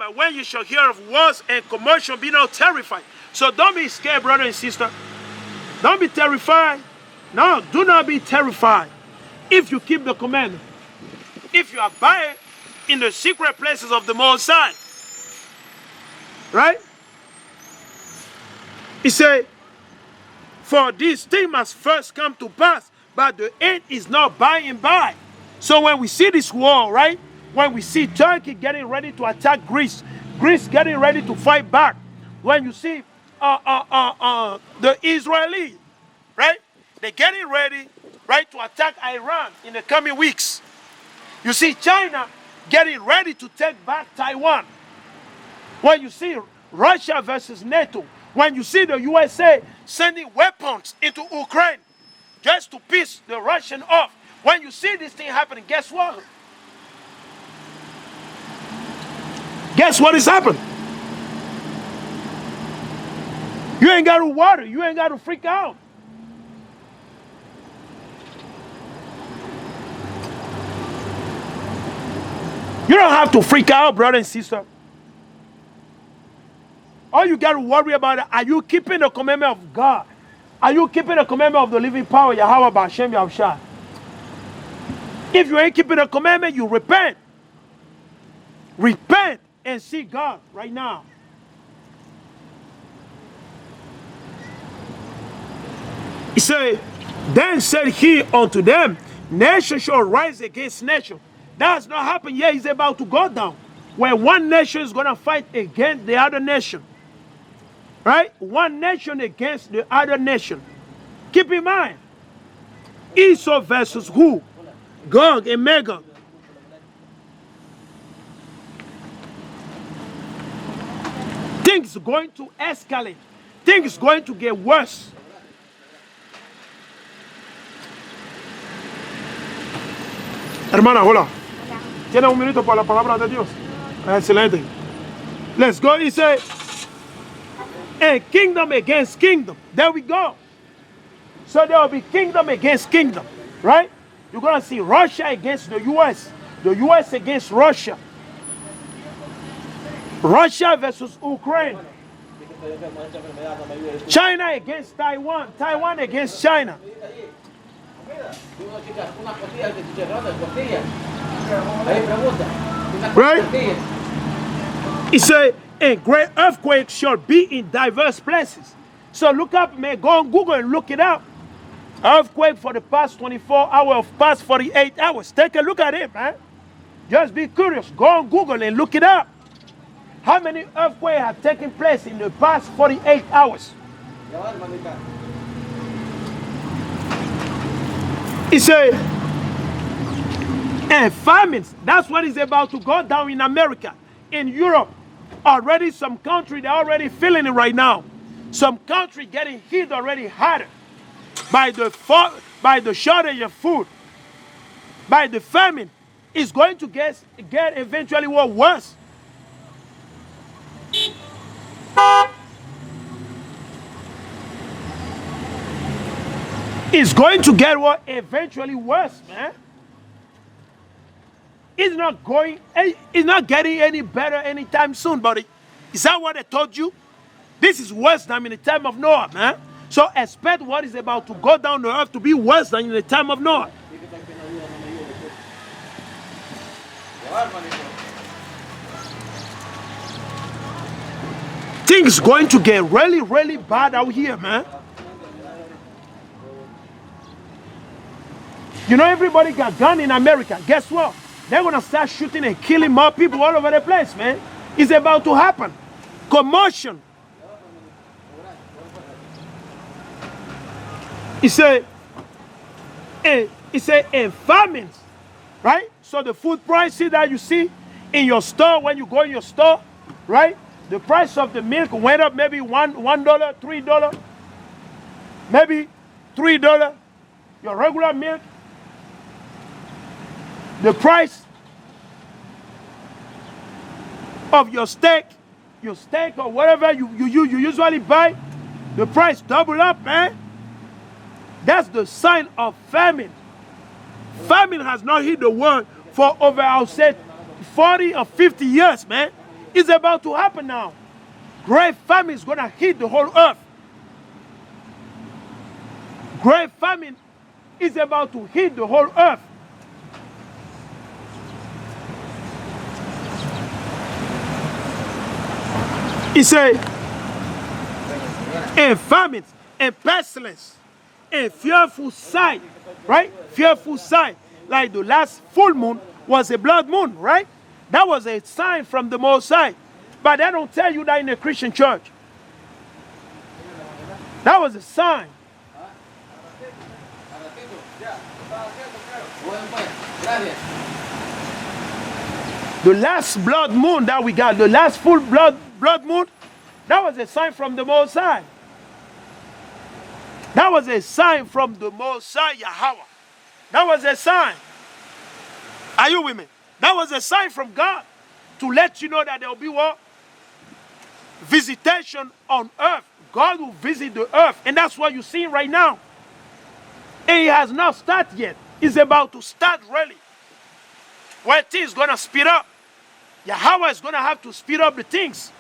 But when you shall hear of wars and commotion, be not terrified. So don't be scared, brother and sister. Don't be terrified. No, do not be terrified. If you keep the commandment, if you abide in the secret places of the Most High, right? He said, for this thing must first come to pass, but the end is not by and by. So when we see this war, right? When we see Turkey getting ready to attack Greece, Greece getting ready to fight back. When you see the Israelis, right? They're getting ready, right, to attack Iran in the coming weeks. You see China getting ready to take back Taiwan. When you see Russia versus NATO, when you see the USA sending weapons into Ukraine just to piss the Russian off, when you see this thing happening, guess what? Guess what is happening? You ain't got to worry. You ain't got to freak out. You don't have to freak out, brother and sister. All you got to worry about is, are you keeping the commandment of God? Are you keeping the commandment of the living power, Yahweh B'Hashem Yahushua? If you ain't keeping the commandment, you repent. Repent and see God right now. He said, then said he unto them, nation shall rise against nation. That has not happened yet. He's about to go down, where one nation is going to fight against the other nation. Right? One nation against the other nation. Keep in mind, Esau versus who? Gog and Magog. Things are going to escalate. Things are going to get worse. Hermana, hola. ¿Tiene un minuto para la palabra de Dios? Excelente. Let's go. He said, and kingdom against kingdom. There we go. So there will be kingdom against kingdom, right? You're going to see Russia against the U.S., the U.S. against Russia, Russia versus Ukraine, China against Taiwan, Taiwan against China. Right? He said, a great earthquake shall be in diverse places. So look up, man, go on Google and look it up. Earthquake for the past 24 hours, past 48 hours. Take a look at it, man. Just be curious. Go on Google and look it up. How many earthquakes have taken place in the past 48 hours? He said, and famines. That's what is about to go down in America, in Europe. Already some country, they're already feeling it right now. Some country getting hit already harder by the shortage of food, by the famine. It's going to get eventually worse. It's going to get eventually worse, man. It's not getting any better anytime soon, buddy. Is that what I told you? This is worse than in the time of Noah, man. So expect what is about to go down the earth to be worse than in the time of Noah. Things going to get really, really bad out here, man. You know, everybody got gun in America. Guess what? They're going to start shooting and killing more people all over the place, man. It's about to happen. Commotion. He said, and famines, right? So the food prices that you see in your store, when you go in your store, right? The price of the milk went up maybe $1, $3, maybe $3. Your regular milk, the price of your steak or whatever you usually buy, the price double up, man. That's the sign of famine. Famine has not hit the world for over, I'll say, 40 or 50 years, man. It's about to happen now. Great famine is going to hit the whole earth. Great famine is about to hit the whole earth. He said, and famines, and pestilence, and fearful sight, right? Fearful sight. Like the last full moon was a blood moon, right? That was a sign from the Most High. But they don't tell you that in a Christian church. That was a sign. The last blood moon that we got, the last full blood moon, that was a sign from the Most High. That was a sign from the Most High Yahweh. That was a sign. Are you with me? That was a sign from God to let you know that there will be what? Visitation on earth. God will visit the earth. And that's what you're seeing right now. And it has not started yet. It's about to start really. Where things going to speed up. Yahweh is going to have to speed up the things.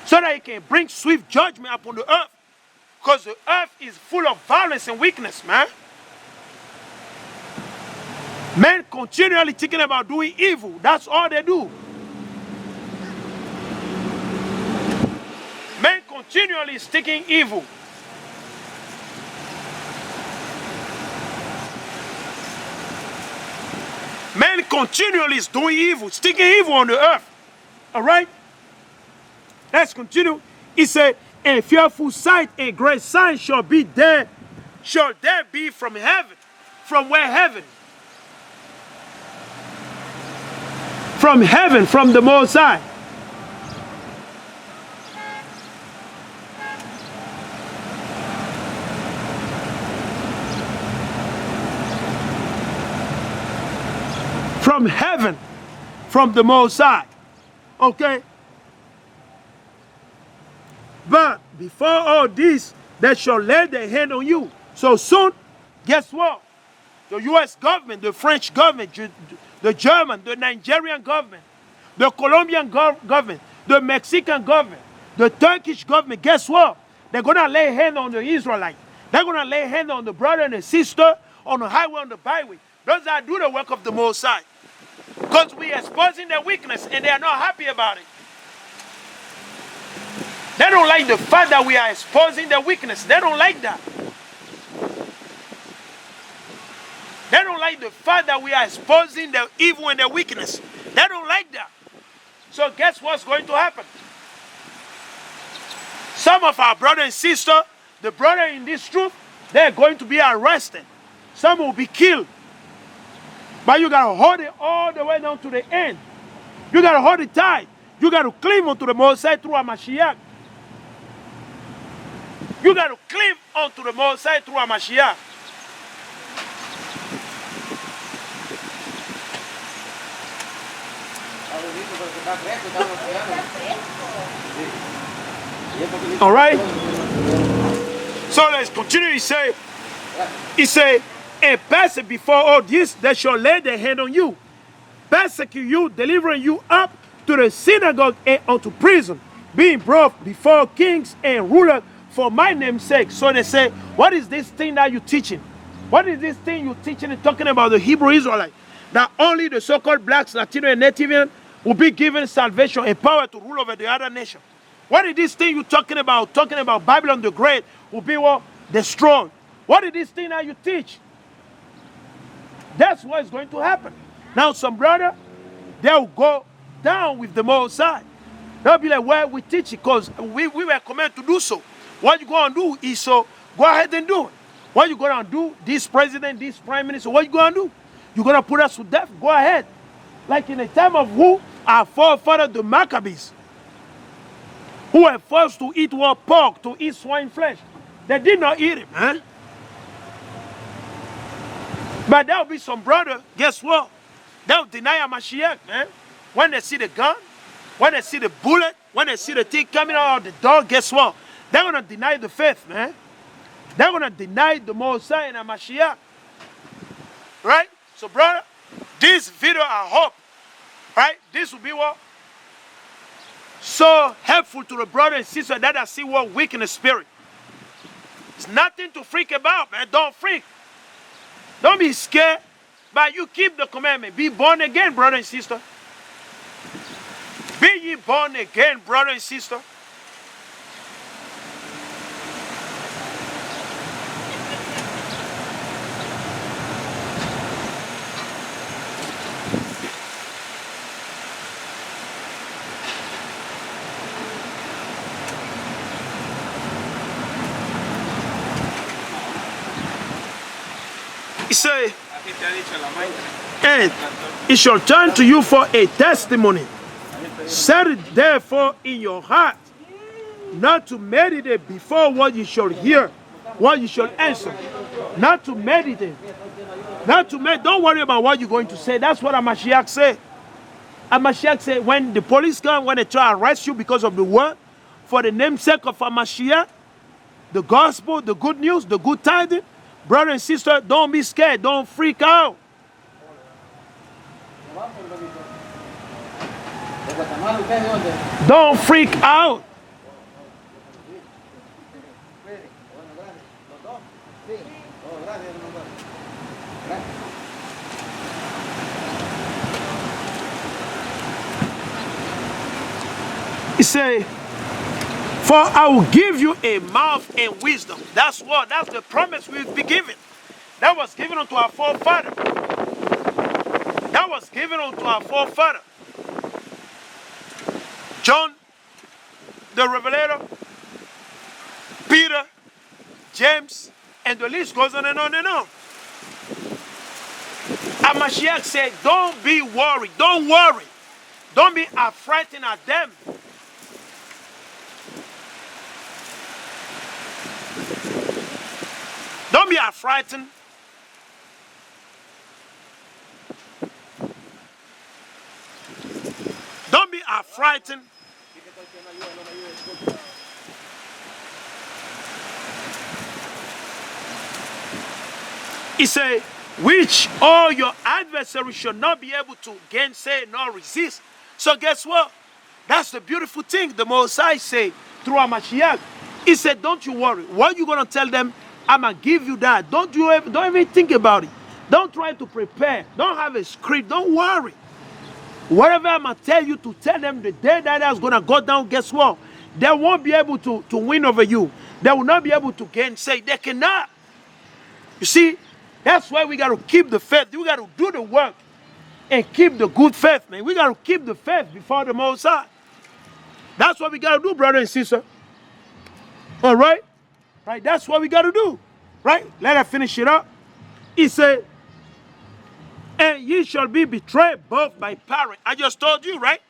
So that he can bring swift judgment upon the earth. Because the earth is full of violence and weakness, man. Men continually thinking about doing evil. That's all they do. Men continually sticking evil. Men continually is doing evil, sticking evil on the earth. All right? Let's continue. He said, and fearful sight and great sign shall be there. Shall there be from heaven? From where heaven? From heaven, from the Most High. From heaven, from the Most High. Okay? But before all this, they shall lay their hand on you. So soon, guess what? The U.S. government, the French government, the German, the Nigerian government, the Colombian government, the Mexican government, the Turkish government, guess what? They're going to lay hand on the Israelites. They're going to lay hand on the brother and the sister on the highway, on the byway. Those that do the work of the Most High. Because we are exposing their weakness and they are not happy about it. They don't like the fact that we are exposing their weakness. They don't like that. They don't like the fact that we are exposing their evil and their weakness. They don't like that. So guess what's going to happen? Some of our brothers and sisters, the brother in this truth, they're going to be arrested. Some will be killed. But you got to hold it all the way down to the end. You got to hold it tight. You got to cleave onto the Most High through a Mashiach. You got to cleave onto the Most High through a Mashiach. All right? So let's continue. He say, and pass it before all this, they shall lay their hand on you, persecute you, delivering you up to the synagogue and unto prison, being brought before kings and rulers for my name's sake. So they say, what is this thing that you're teaching? What is this thing you're teaching and talking about the Hebrew Israelite? That only the so-called blacks, Latino, and Nativian will be given salvation and power to rule over the other nation. What is this thing you're talking about? Talking about Babylon the Great will be what? Destroyed. What is this thing that you teach? That's what's going to happen. Now some brother, they'll go down with the Most High. They'll be like, well, we teach it because we were commanded to do so. What you going to do is so, go ahead and do it. What you going to do, this president, this prime minister, what you going to do? You're going to put us to death? Go ahead. Like in the time of who? Our forefathers, the Maccabees, who were forced to eat raw pork, to eat swine flesh. They did not eat it, man. But there'll be some brother, guess what? They'll deny a Mashiach, man. When they see the gun, when they see the bullet, when they see the thing coming out of the door, guess what? They're going to deny the faith, man. They're going to deny the Most High and a Mashiach. Right? So, brother, this video, I hope, right? This will be what? so helpful to the brother and sister that I see what weak in the spirit. It's nothing to freak about, man. Don't freak. Don't be scared. But you keep the commandment. Be born again, brother and sister. Be ye born again, brother and sister. He said, and it shall turn to you for a testimony. Set it therefore in your heart, not to meditate before what you shall hear, what you shall answer. Not to meditate. Don't worry about what you're going to say. That's what Mashiach said. Mashiach said, when the police come, when they try to arrest you because of the word, for the namesake of Mashiach, the gospel, the good news, the good tidings, brother and sister, don't be scared. Don't freak out. Don't freak out. He said, for I will give you a mouth and wisdom. That's what, that's the promise we've been given. That was given unto our forefather. That was given unto our forefather. John, the Revelator, Peter, James, and the list goes on and on and on. And Mashiach said, don't be worried. Don't worry. Don't be frightened at them. Don't be frightened. Don't be frightened. He said, which all your adversaries should not be able to gainsay nor resist. So guess what? That's the beautiful thing the Mosai say through Mashiach. He said, don't you worry. What you going to tell them? I'm going to give you that. Don't even think about it. Don't try to prepare. Don't have a script. Don't worry. Whatever I'm going to tell you to tell them the day that's going to go down, guess what? They won't be able to win over you. They will not be able to gainsay. They cannot. You see, that's why we got to keep the faith. We got to do the work and keep the good faith, man. We got to keep the faith before the Most High. That's what we got to do, brother and sister. All right? Right? That's what we got to do. Right? Let us finish it up. He said, and ye shall be betrayed both by parents. I just told you, right?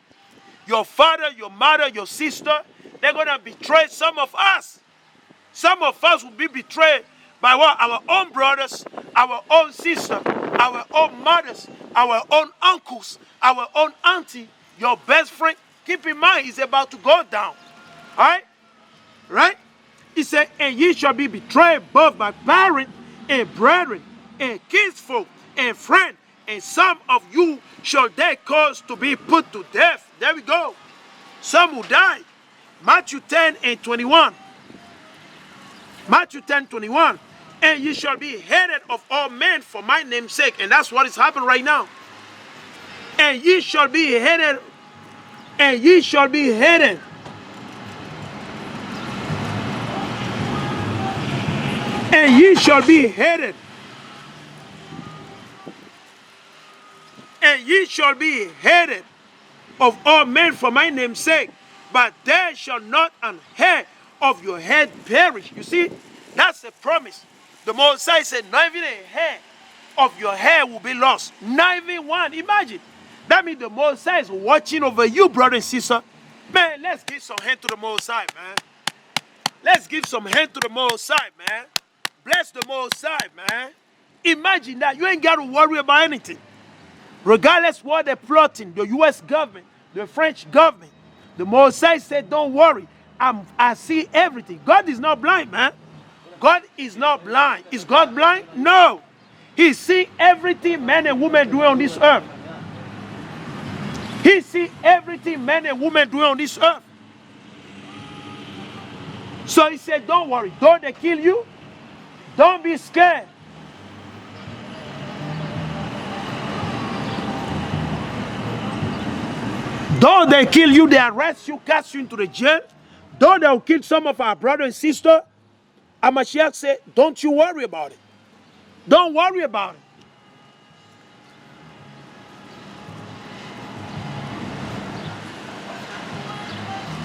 Your father, your mother, your sister, they're going to betray some of us. Some of us will be betrayed by what? Our own brothers, our own sisters, our own mothers, our own uncles, our own auntie, your best friend. Keep in mind, he's about to go down. All right? Right? He said, and ye shall be betrayed both by parents and brethren and kinsfolk and friends, and some of you shall they cause to be put to death. There we go. Some will die. Matthew 10 and 21. Matthew 10, 21. And ye shall be hated of all men for my name's sake. And that's what is happening right now. And ye shall be hated. And ye shall be hated. And ye shall be hated. And ye shall be hated of all men for my name's sake. But there shall not an hair of your head perish. You see, that's a promise. The Mosai said, not even a hair of your hair will be lost. Not even one. Imagine. That means the Mosai is watching over you, brother and sister. Man, let's give some hand to the Mosai, man. Let's give some hand to the Mosai, man. Bless the Mosai, man. Imagine that. You ain't got to worry about anything. Regardless what they're plotting, the U.S. government, the French government, the Mosai said, don't worry. I see everything. God is not blind, man. God is not blind. Is God blind? No. He sees everything men and women do on this earth. He see everything men and women doing on this earth. So he said, don't worry. Though they kill you, don't be scared. Though they kill you, they arrest you, cast you into the jail. Though they'll kill some of our brother and sister, Mashiach said, don't you worry about it. Don't worry about it.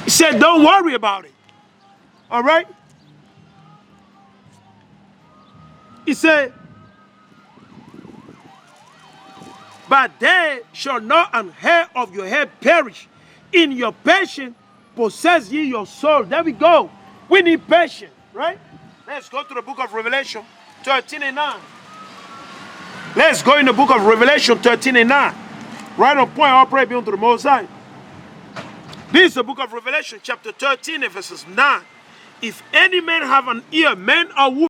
He said, don't worry about it. All right? He said, but they shall not an hair of your head perish. In your patience possess ye your soul. There we go. We need patience, right? Let's go to the book of Revelation 13 and 9. Let's go in the book of Revelation 13 and 9. Right on point, all praise be unto the Most High. This is the book of Revelation chapter 13 and verses 9. If any man have an ear, man or woman,